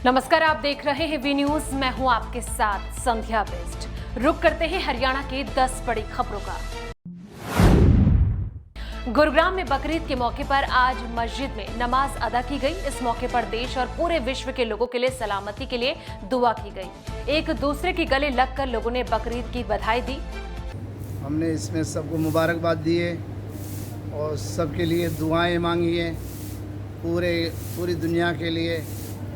नमस्कार, आप देख रहे हैं वी न्यूज। मैं हूं आपके साथ संध्या बेस्ट। रुक करते हैं हरियाणा की 10 बड़ी खबरों का। गुरुग्राम में बकरीद के मौके पर आज मस्जिद में नमाज अदा की गई। इस मौके पर देश और पूरे विश्व के लोगों के लिए सलामती के लिए दुआ की गई। एक दूसरे के गले लगकर लोगों ने बकरीद की बधाई दी। हमने इसमें सबको मुबारकबाद दी है और सबके लिए दुआएं मांगी है। पूरी दुनिया के लिए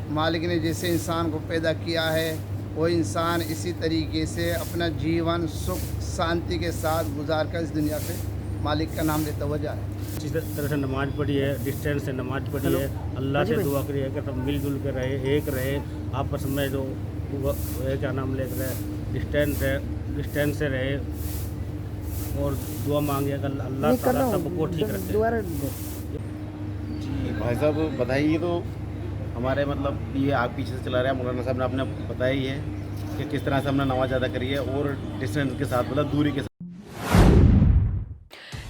मालिक ने जैसे इंसान को पैदा किया है वो इंसान इसी तरीके से अपना जीवन सुख शांति के साथ गुजार कर इस दुनिया से मालिक का नाम लेता हुआ जाए। इस तरह से नमाज पढ़ी है, डिस्टेंस से नमाज पढ़ी है, अल्लाह से दुआ करी है कि सब मिलजुल के रहे, एक रहे, आपस में जो क्या नाम ले रहे डिस्टेंस से रहे और दुआ मांगे कि अल्लाह ताला सबको ठीक रखे। भाई साहब बधाई। ये तो हमारे मतलब ये आग पीछे से चला रहा है, मौलाना साहब ने आपने बताया ही है कि किस तरह से हमने नमाज अदा करी है और डिस्टेंस के साथ मतलब दूरी के साथ।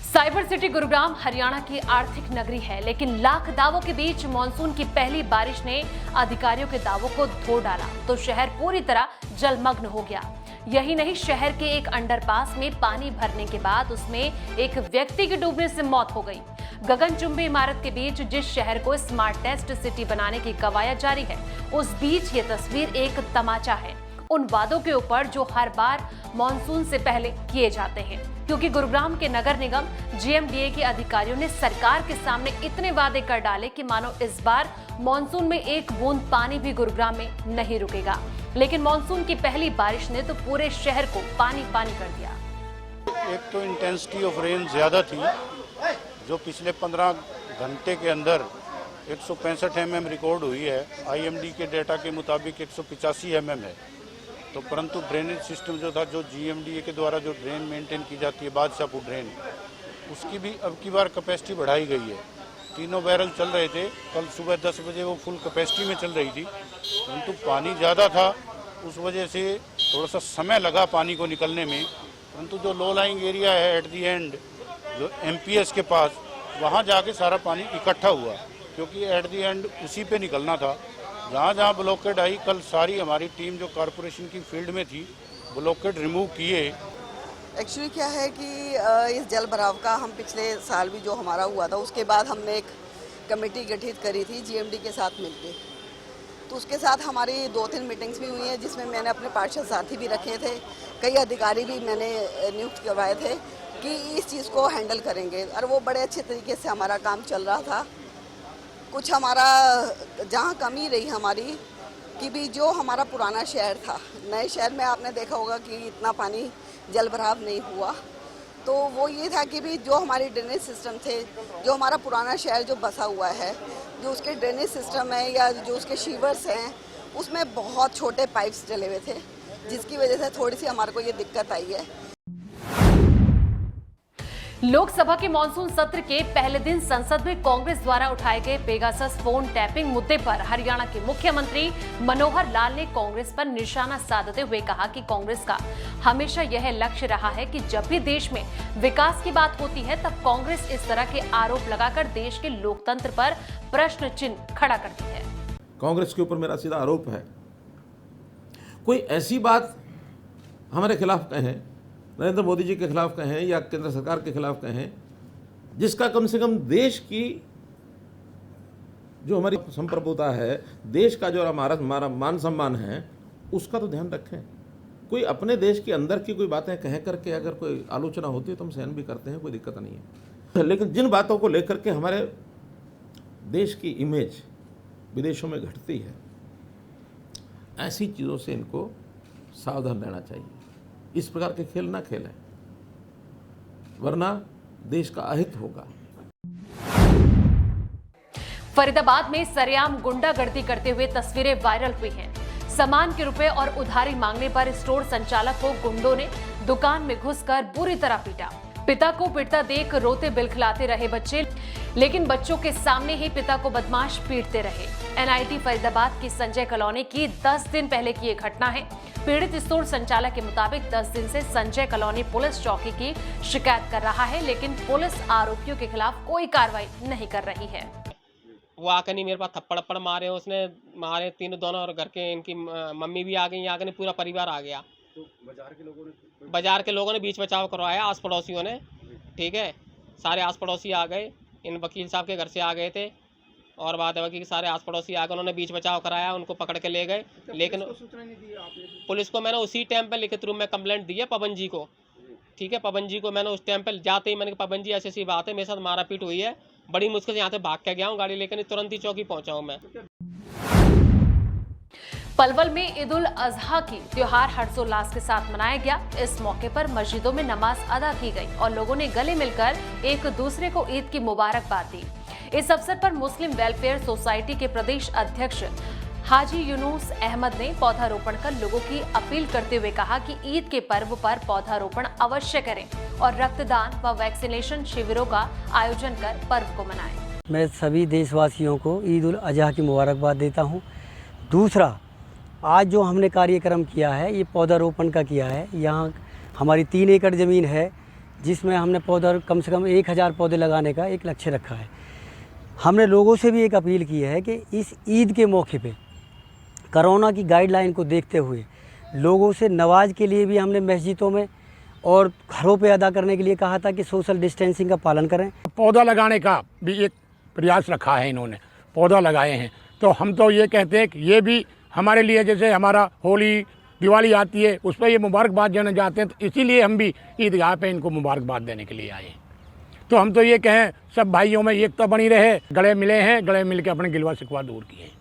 साइबर सिटी गुरुग्राम हरियाणा की आर्थिक नगरी है, लेकिन लाख दावों के बीच मानसून की पहली बारिश ने अधिकारियों के दावों को धो डाला तो शहर पूरी तरह जलमग्न हो गया। यही नहीं, शहर के एक अंडरपास में पानी भरने के बाद उसमें एक व्यक्ति की डूबने से मौत हो गई। गगनचुंबी इमारत के बीच जिस शहर को स्मार्ट टेस्ट सिटी बनाने की कवायद जारी है, उस बीच ये तस्वीर एक तमाचा है उन वादों के ऊपर जो हर बार मॉनसून से पहले किए जाते हैं। क्योंकि गुरुग्राम के नगर निगम GMDA के अधिकारियों ने सरकार के सामने इतने वादे कर डाले कि मानो इस बार मॉनसून में एक बूंद पानी भी गुरुग्राम में नहीं रुकेगा। लेकिन मॉनसून की पहली बारिश ने तो पूरे शहर को पानी पानी कर दिया। एक तो इंटेंसिटी ऑफ रेन ज़्यादा थी, जो पिछले 15 घंटे के अंदर 165 mm रिकॉर्ड हुई है। IMD के डेटा के मुताबिक 185 mm है। तो परंतु ड्रेनेज सिस्टम जो था, जो GMDA के द्वारा जो ड्रेन मेंटेन की जाती है, बादशाहपुर ड्रेन, उसकी भी अब की बार कैपेसिटी बढ़ाई गई है। तीनों बैरल चल रहे थे, कल सुबह 10 बजे वो फुल कैपेसिटी में चल रही थी, परंतु पानी ज़्यादा था, उस वजह से थोड़ा सा समय लगा पानी को निकलने में। परंतु जो लो लाइंग एरिया है एट दी एंड, जो MPS के पास, वहाँ जाके सारा पानी इकट्ठा हुआ, क्योंकि एट दी एंड उसी पे निकलना था। जहाँ जहाँ ब्लॉकेड आई, कल सारी हमारी टीम जो कॉरपोरेशन की फील्ड में थी, ब्लॉकेड रिमूव किए। एक्चुअली क्या है कि इस जल भराव का हम पिछले साल भी जो हमारा हुआ था, उसके बाद हमने एक कमेटी गठित करी थी GMD के साथ मिलके। तो उसके साथ हमारी 2-3 मीटिंग्स भी हुई हैं, जिसमें मैंने अपने पार्षद साथी भी रखे थे, कई अधिकारी भी मैंने नियुक्त करवाए थे कि इस चीज़ को हैंडल करेंगे, और वो बड़े अच्छे तरीके से हमारा काम चल रहा था। कुछ हमारा जहाँ कमी रही हमारी कि भी जो हमारा पुराना शहर था, नए शहर में आपने देखा होगा कि इतना पानी जल भराव नहीं हुआ। तो वो ये था कि भी जो हमारे ड्रेनेज सिस्टम थे, जो हमारा पुराना शहर जो बसा हुआ है, जो उसके ड्रेनेज सिस्टम है या जो उसके शीवर्स हैं, उसमें बहुत छोटे पाइप्स डले हुए थे, जिसकी वजह से थोड़ी सी हमारे को ये दिक्कत आई है। लोकसभा के मॉनसून सत्र के पहले दिन संसद में कांग्रेस द्वारा उठाए गए पेगासस फोन टैपिंग मुद्दे पर हरियाणा के मुख्यमंत्री मनोहर लाल ने कांग्रेस पर निशाना साधते हुए कहा कि कांग्रेस का हमेशा यह लक्ष्य रहा है कि जब भी देश में विकास की बात होती है, तब कांग्रेस इस तरह के आरोप लगाकर देश के लोकतंत्र पर प्रश्न चिन्ह खड़ा करती है। कांग्रेस के ऊपर मेरा सीधा आरोप है, कोई ऐसी बात हमारे खिलाफ कहें, नरेंद्र मोदी जी के खिलाफ कहें या केंद्र सरकार के खिलाफ कहें, जिसका कम से कम देश की जो हमारी संप्रभुता है, देश का जो हमारा मान सम्मान है, उसका तो ध्यान रखें। कोई अपने देश के अंदर की कोई बातें कह करके अगर कोई आलोचना होती है तो हम सहन भी करते हैं, कोई दिक्कत नहीं है। लेकिन जिन बातों को लेकर के हमारे देश की इमेज विदेशों में घटती है, ऐसी चीज़ों से इनको सावधान रहना चाहिए। इस प्रकार के खेल ना खेलें, वरना देश का अहित होगा। फरीदाबाद में सरेआम गुंडागर्दी करते हुए तस्वीरें वायरल हुई हैं। सामान के रुपए और उधारी मांगने पर स्टोर संचालक को गुंडों ने दुकान में घुसकर बुरी तरह पीटा। पिता को पिटता देख रोते बिलखिलाते रहे बच्चे, लेकिन बच्चों के सामने ही पिता को बदमाश पीटते रहे। NIT फरीदाबाद की संजय कॉलोनी की 10 दिन पहले की ये घटना है। पीड़ित स्टोर संचालक के मुताबिक 10 दिन से संजय कॉलोनी पुलिस चौकी की शिकायत कर रहा है, लेकिन पुलिस आरोपियों के खिलाफ कोई कार्रवाई नहीं कर रही है। वो आकर नहीं मेरे पास थप्पड़ मारे, उसने मारे तीनों दोनों, और घर के इनकी मम्मी भी आ गई, आकर पूरा परिवार आ गया। तो बाजार के लोगों ने बीच बचाव करवाया, आस पड़ोसियों ने, ठीक है, सारे आस पड़ोसी आ गए, इन वकील साहब के घर से आ गए थे, और बात है कि सारे आस पड़ोसी आकर उन्होंने बीच बचाव कराया, उनको पकड़ के ले गए। लेकिन पुलिस को मैंने उसी टाइम पे लिखित रूप में कंप्लेंट दी है पवन जी को, ठीक है, पवन जी को मैंने उस टाइम पे जाते ही मैंने कहा पवन जी ऐसी ऐसी बात है, मेरे साथ मारा पीट हुई है, बड़ी मुश्किल से यहाँ से भाग के गया हूँ गाड़ी लेकर, तुरंत ही चौकी पहुँचा हूँ मैं। पलवल में ईद उल अजहा की त्योहार हर्षोल्लास के साथ मनाया गया। इस मौके पर मस्जिदों में नमाज अदा की गई और लोगों ने गले मिलकर एक दूसरे को ईद की मुबारकबाद दी। इस अवसर पर मुस्लिम वेलफेयर सोसाइटी के प्रदेश अध्यक्ष हाजी यूनुस अहमद ने पौधारोपण कर लोगों की अपील करते हुए कहा कि ईद के पर्व पर पौधारोपण अवश्य करें और रक्तदान व वैक्सीनेशन शिविरों का आयोजन कर पर्व को मनाएं। मैं सभी देशवासियों को ईद उल अजहा की मुबारकबाद देता हूं। दूसरा, आज जो हमने कार्यक्रम किया है ये पौधारोपण का किया है। यहाँ हमारी 3 एकड़ ज़मीन है जिसमें हमने पौधा कम से कम 1000 पौधे लगाने का एक लक्ष्य रखा है। हमने लोगों से भी एक अपील की है कि इस ईद के मौके पे कोरोना की गाइडलाइन को देखते हुए लोगों से नमाज के लिए भी हमने मस्जिदों में और घरों पे अदा करने के लिए कहा था कि सोशल डिस्टेंसिंग का पालन करें। पौधा लगाने का भी एक प्रयास रखा है, इन्होंने पौधा लगाए हैं। तो हम तो ये कहते हैं कि ये भी हमारे लिए, जैसे हमारा होली दिवाली आती है उस पर ये मुबारकबाद देना चाहते हैं, तो इसीलिए हम भी ईदगाह पे इनको मुबारकबाद देने के लिए आए हैं। तो हम तो ये कहें सब भाइयों में एकता बनी रहे, गले मिले हैं, गले मिल के अपने गिलवा शिकवा दूर किए।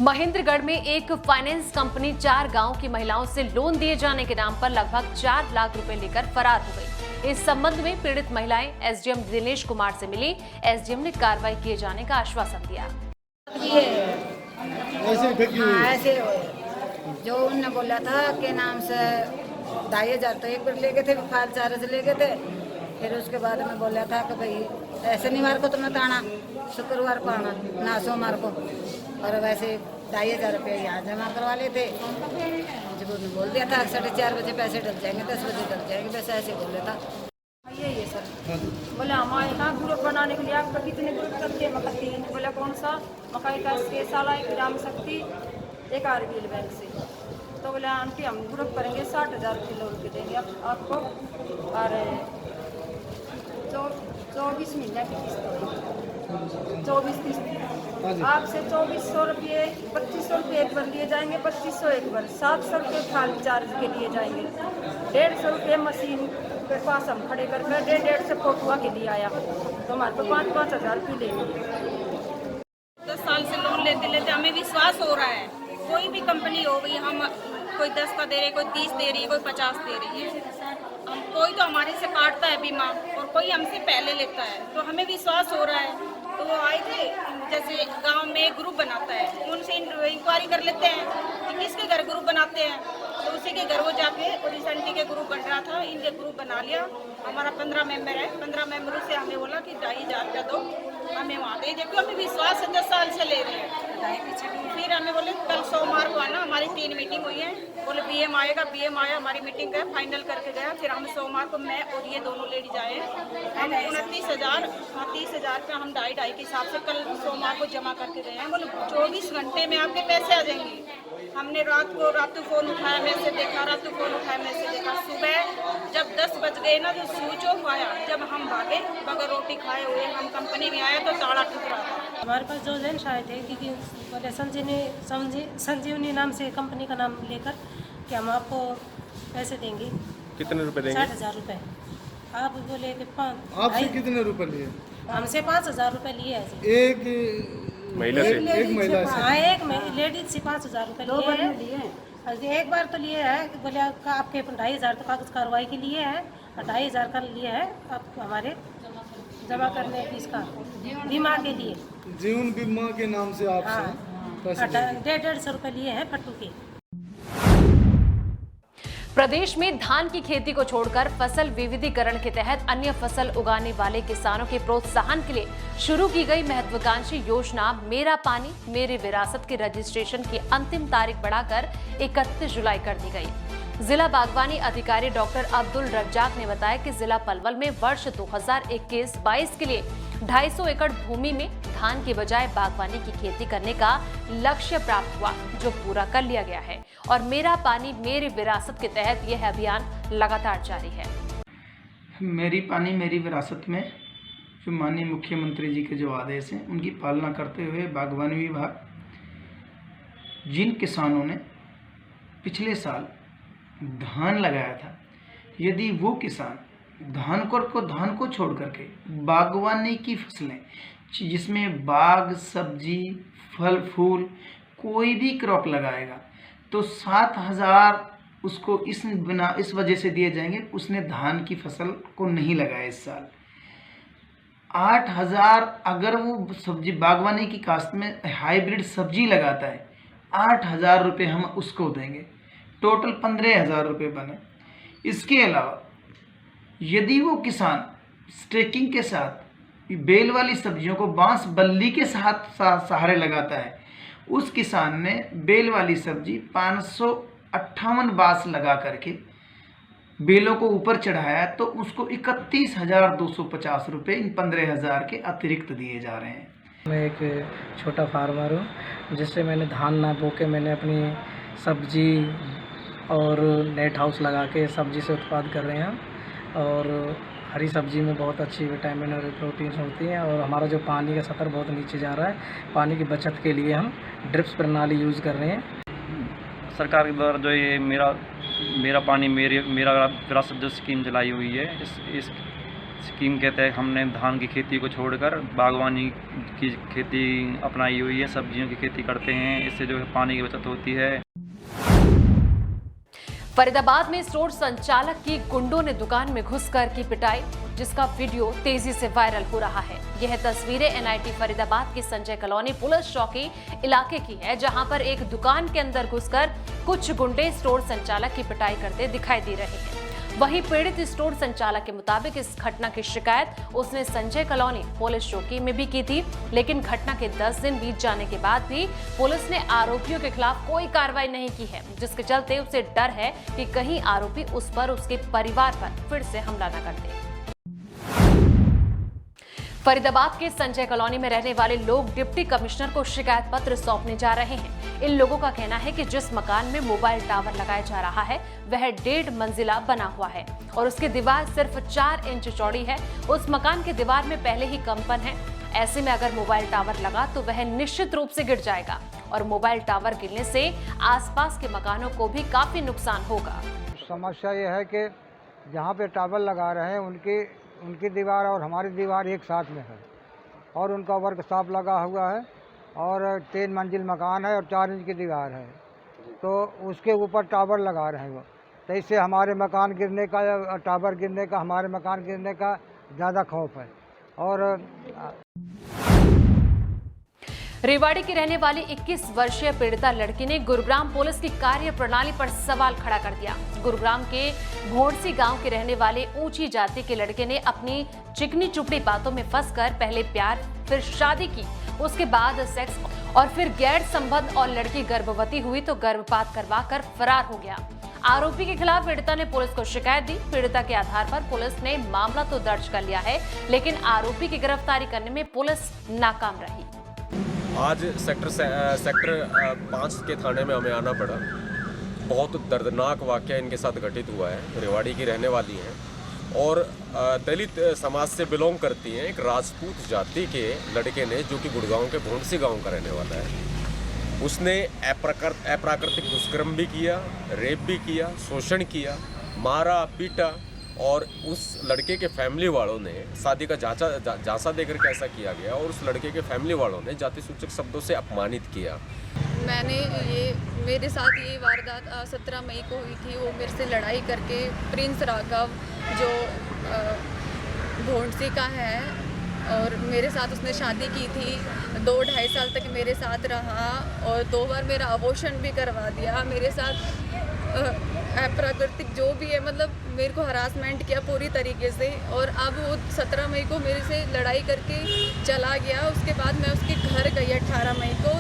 महेंद्रगढ़ में एक फाइनेंस कंपनी 4 गांव की महिलाओं से लोन दिए जाने के नाम पर लगभग 4 लाख रुपए लेकर फरार हो गई। इस संबंध में पीड़ित महिलाएं एसडीएम दिनेश कुमार से मिली। एसडीएम ने कार्रवाई किए जाने का आश्वासन दिया। ऐसे जो उनने बोला था के नाम से 2500 तो एक बार ले गए थे, फाइल चार्ज ले गए थे। फिर उसके बाद में बोला था कि भाई ऐसे निवार को तुम्हें आना, शुक्रवार को आना, ना सोमवार को, और वैसे 2500 रुपये यहाँ जमा करवा लेते। जब उन्होंने बोल दिया था 4:30 बजे पैसे डल जाएंगे, 10 बजे डल जाएंगे, बस ऐसे बोले था। ये सर बोले हमारे यहाँ ग्रुप बनाने के लिए आपका कितने ग्रुप करते हैं? मका 3। बोला कौन सा? मकाई का 6 साल, एक ग्राम शक्ति, एक आरबीएल बैंक से। तो बोले आंटी हम ग्रुप करेंगे 60,000 किलो के देंगे आपको, और 24 महीने की किस्त, 24 किस्त आपसे 2400 रुपये, 2500 रुपये एक बार लिए जाएंगे, 2500 एक बार, 700 रुपये फाइल चार्ज के लिए जाएंगे, 150 रुपये मशीन के पास हम खड़े कर 150 फोटुआ के लिए आया, तो हमारे को 5-5 हज़ार रुपये लेंगे। 10 साल से लोन लेते लेते हमें विश्वास हो रहा है, कोई भी कंपनी हो गई, हम कोई 10 का दे रही, कोई 30 दे रही है, कोई 50 दे रही है, हम कोई तो हमारे से काटता है बीमा और कोई हमसे पहले लेता है, तो हमें विश्वास हो रहा है। तो वो आए थे, जैसे गांव में ग्रुप बनाता है, उनसे इंक्वायरी कर लेते हैं कि किसके घर ग्रुप बनाते हैं, तो उसी के घर वो जाके, और इस आंटी के ग्रुप बन रहा था, इनके ग्रुप बना लिया। हमारा 15 मेंबर है, 15 मेंबरों से हमें बोला कि 2500 रुपया दो, हमें वहाँ दे, क्योंकि हमें विश्वास है 10 साल से ले रहे हैं। फिर हमें बोले कल सोमवार को आना, हमारी 3 मीटिंग हुई है, बोले बीएम आएगा, बीएम आया, हमारी मीटिंग गए, फाइनल करके गया। फिर हम सोमवार को मैं और ये दोनों लेडीज आए, हम 29,000 30,000 रुपया हम 2.5 के हिसाब से कल सोमवार को जमा करके गए हैं। बोले 24 घंटे में आपके पैसे आ जाएंगे। हमने रातों फोन उठाया, मैसेज देखा, रातों फोन उठाया, मैसेज देखा। सुबह जब 10 बज गए ना, तो स्विच ऑफ आया, जब हम भागे बगैर रोटी खाए हुए हम कंपनी में आए तो ताला टूट रहा था। हमारे पास जो जेंट्स आए थे क्योंकि बोले संजीवनी नाम से कंपनी का नाम लेकर कि हम आपको पैसे देंगे। कितने रुपए देंगे? 60,000 रुपये। आप बोले कि आपसे कितने रुपए लिए? हमसे 5,000 रुपये लिए हैं। एक महिला से? एक महिला से? हाँ, एक लेडीज से 5,000 रुपये लिए हैं। एक बार तो लिए है, बोले आपके 2,500 तो कागज कार्रवाई के लिए है, 2,500 का लिए है आप हमारे जमा करने इसका बीमा के लिए, जीवन बीमा के नाम से आप 150 रुपये लिए हैं फट्टू के। प्रदेश में धान की खेती को छोड़कर फसल विविधीकरण के तहत अन्य फसल उगाने वाले किसानों के प्रोत्साहन के लिए शुरू की गई महत्वाकांक्षी योजना मेरा पानी मेरी विरासत के रजिस्ट्रेशन की अंतिम तारीख बढ़ाकर 31 जुलाई कर दी गई। जिला बागवानी अधिकारी डॉक्टर अब्दुल रज्जाक ने बताया कि जिला पलवल में वर्ष 2021-22 के लिए 250 एकड़ भूमि में धान के बजाय बागवानी की खेती करने का लक्ष्य प्राप्त हुआ, जो पूरा कर लिया गया है। और मेरा पानी मेरी विरासत के तहत यह अभियान लगातार जारी है। मेरी पानी मेरी विरासत में जो माननीय मुख्यमंत्री जी के जो आदेश हैं, उनकी पालना करते हुए बागवानी विभाग जिन किसानों ने पिछले साल धान लगाया था, यदि वो किसान धान को छोड़ करके बागवानी की फसलें, जिसमें बाग, सब्जी, फल फूल कोई भी क्रॉप लगाएगा तो 7,000 उसको इस वजह से दिए जाएंगे, उसने धान की फसल को नहीं लगाया इस साल। 8,000 अगर वो सब्जी बागवानी की काश्त में हाइब्रिड सब्जी लगाता है, 8,000 रुपये हम उसको देंगे, टोटल 15,000 रुपये बने। इसके अलावा यदि वो किसान स्टेकिंग के साथ बेल वाली सब्जियों को बांस बल्ली के साथ सहारे लगाता है, उस किसान ने बेल वाली सब्जी 558 बांस लगा करके बेलों को ऊपर चढ़ाया, तो उसको 31,250 रुपये इन 15,000 के अतिरिक्त दिए जा रहे हैं। मैं एक छोटा फार्मर हूँ, जिससे मैंने धान ना बो के मैंने अपनी सब्जी और नेट हाउस लगा के सब्जी से उत्पाद कर रहे हैं। और हरी सब्जी में बहुत अच्छी विटामिन और प्रोटीन होती हैं। और हमारा जो पानी का स्तर बहुत नीचे जा रहा है, पानी की बचत के लिए हम ड्रिप्स प्रणाली यूज़ कर रहे हैं। सरकार के द्वारा जो ये मेरा पानी मेरा विरासत जो स्कीम चलाई हुई है, इस स्कीम के तहत हमने धान की खेती को छोड़कर बागवानी की खेती अपनाई हुई है, सब्जियों की खेती करते हैं। इससे जो है पानी की बचत होती है। फरीदाबाद में स्टोर संचालक की गुंडों ने दुकान में घुसकर की पिटाई, जिसका वीडियो तेजी से वायरल हो रहा है। यह तस्वीरें एनआईटी फरीदाबाद की संजय कॉलोनी पुलिस चौकी इलाके की है, जहां पर एक दुकान के अंदर घुसकर कुछ गुंडे स्टोर संचालक की पिटाई करते दिखाई दे रहे हैं। वहीं पीड़ित स्टोर संचालक के मुताबिक इस घटना की शिकायत उसने संजय कॉलोनी पुलिस चौकी में भी की थी, लेकिन घटना के 10 दिन बीत जाने के बाद भी पुलिस ने आरोपियों के खिलाफ कोई कार्रवाई नहीं की है, जिसके चलते उसे डर है कि कहीं आरोपी उस पर, उसके परिवार पर फिर से हमला न कर दे। फरीदाबाद के संजय कॉलोनी में रहने वाले लोग डिप्टी कमिश्नर को शिकायत पत्र सौंपने जा रहे हैं। इन लोगों का कहना है कि जिस मकान में मोबाइल टावर लगाया जा रहा है वह 1.5 मंजिला बना हुआ है और उसकी दीवार सिर्फ 4 इंच चौड़ी है। उस मकान की दीवार में पहले ही कंपन है। ऐसे में अगर मोबाइल टावर लगा तो वह निश्चित रूप से गिर जाएगा और मोबाइल टावर गिरने से आसपास के मकानों को भी काफी नुकसान होगा। समस्या यह है कि जहाँ पे टावर लगा रहे हैं उनकी दीवार और हमारी दीवार एक साथ में है और उनका वर्कशॉप लगा हुआ है और 3 मंजिल मकान है और 4 इंच की दीवार है, तो उसके ऊपर टावर लगा रहे हैं वो, तो इससे हमारे मकान गिरने का, टावर गिरने का, हमारे मकान गिरने का ज़्यादा खौफ है। और रेवाड़ी की रहने वाली 21 वर्षीय पीड़िता लड़की ने गुरुग्राम पुलिस की कार्य प्रणाली पर सवाल खड़ा कर दिया। गुरुग्राम के भोड़सी गांव के रहने वाले ऊंची जाति के लड़के ने अपनी चिकनी चुपड़ी बातों में फंसकर पहले प्यार, फिर शादी की, उसके बाद सेक्स और फिर गैर संबंध और लड़की गर्भवती हुई तो गर्भपात करवा कर फरार हो गया। आरोपी के खिलाफ पीड़िता ने पुलिस को शिकायत दी। पीड़िता के आधार पर पुलिस ने मामला तो दर्ज कर लिया है, लेकिन आरोपी की गिरफ्तारी करने में पुलिस नाकाम रही। आज सेक्टर 5 के थाने में हमें आना पड़ा। बहुत दर्दनाक वाक़या इनके साथ घटित हुआ है। रेवाड़ी की रहने वाली हैं और दलित समाज से बिलोंग करती हैं। एक राजपूत जाति के लड़के ने, जो कि गुड़गांव के भोंडसी गांव का रहने वाला है, उसने अप्राकृतिक दुष्कर्म भी किया, रेप भी किया, शोषण किया, मारा पीटा और उस लड़के के फैमिली वालों ने शादी का झांसा देकर के ऐसा किया गया और उस लड़के के फैमिली वालों ने जाति सूचक शब्दों से अपमानित किया। मेरे साथ ये वारदात 17 मई को हुई थी। वो मेरे से लड़ाई करके प्रिंस राघव जो भोंडसी का है और मेरे साथ उसने शादी की थी। 2-2.5 साल तक मेरे साथ रहा और 2 बार मेरा अबॉर्शन भी करवा दिया। मेरे साथ अप्राकृतिक जो भी है, मतलब मेरे को हरासमेंट किया पूरी तरीके से। और अब वो 17 मई को मेरे से लड़ाई करके चला गया। उसके बाद मैं उसके घर गई 18 मई को।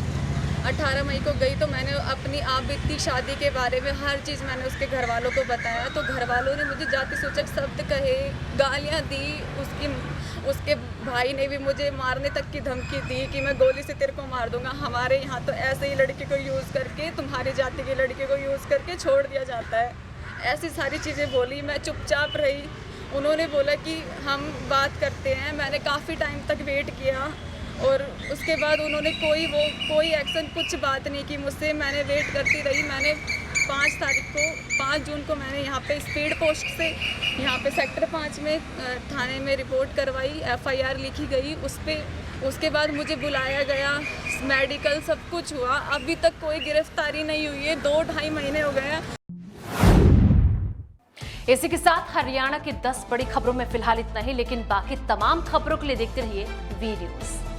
18 मई को गई तो मैंने अपनी आप बीती शादी के बारे में हर चीज़ मैंने उसके घर वालों को बताया, तो घर वालों ने मुझे जाति सूचक शब्द कहे, गालियाँ दी। उसके भाई ने भी मुझे मारने तक की धमकी दी कि मैं गोली से तेरे को मार दूंगा। हमारे यहाँ तो ऐसे ही लड़के को यूज़ करके, तुम्हारी जाति के लड़के को यूज़ करके छोड़ दिया जाता है। ऐसी सारी चीज़ें बोली, मैं चुपचाप रही। उन्होंने बोला कि हम बात करते हैं। मैंने काफ़ी टाइम तक वेट किया और उसके बाद उन्होंने कोई एक्शन, कुछ बात नहीं की मुझसे। मैंने वेट करती रही। मैंने 5 जून को मैंने यहाँ पे स्पीड पोस्ट से यहाँ पे सेक्टर 5 में थाने में रिपोर्ट करवाई, FIR लिखी गई उस पर। उसके बाद मुझे बुलाया गया, मेडिकल सब कुछ हुआ। अभी तक कोई गिरफ्तारी नहीं हुई है, 2-2.5 महीने हो गए हैं। इसी के साथ हरियाणा की 10 बड़ी खबरों में फिलहाल इतना ही, लेकिन बाकी तमाम खबरों के लिए देखते रहिए वी न्यूज़।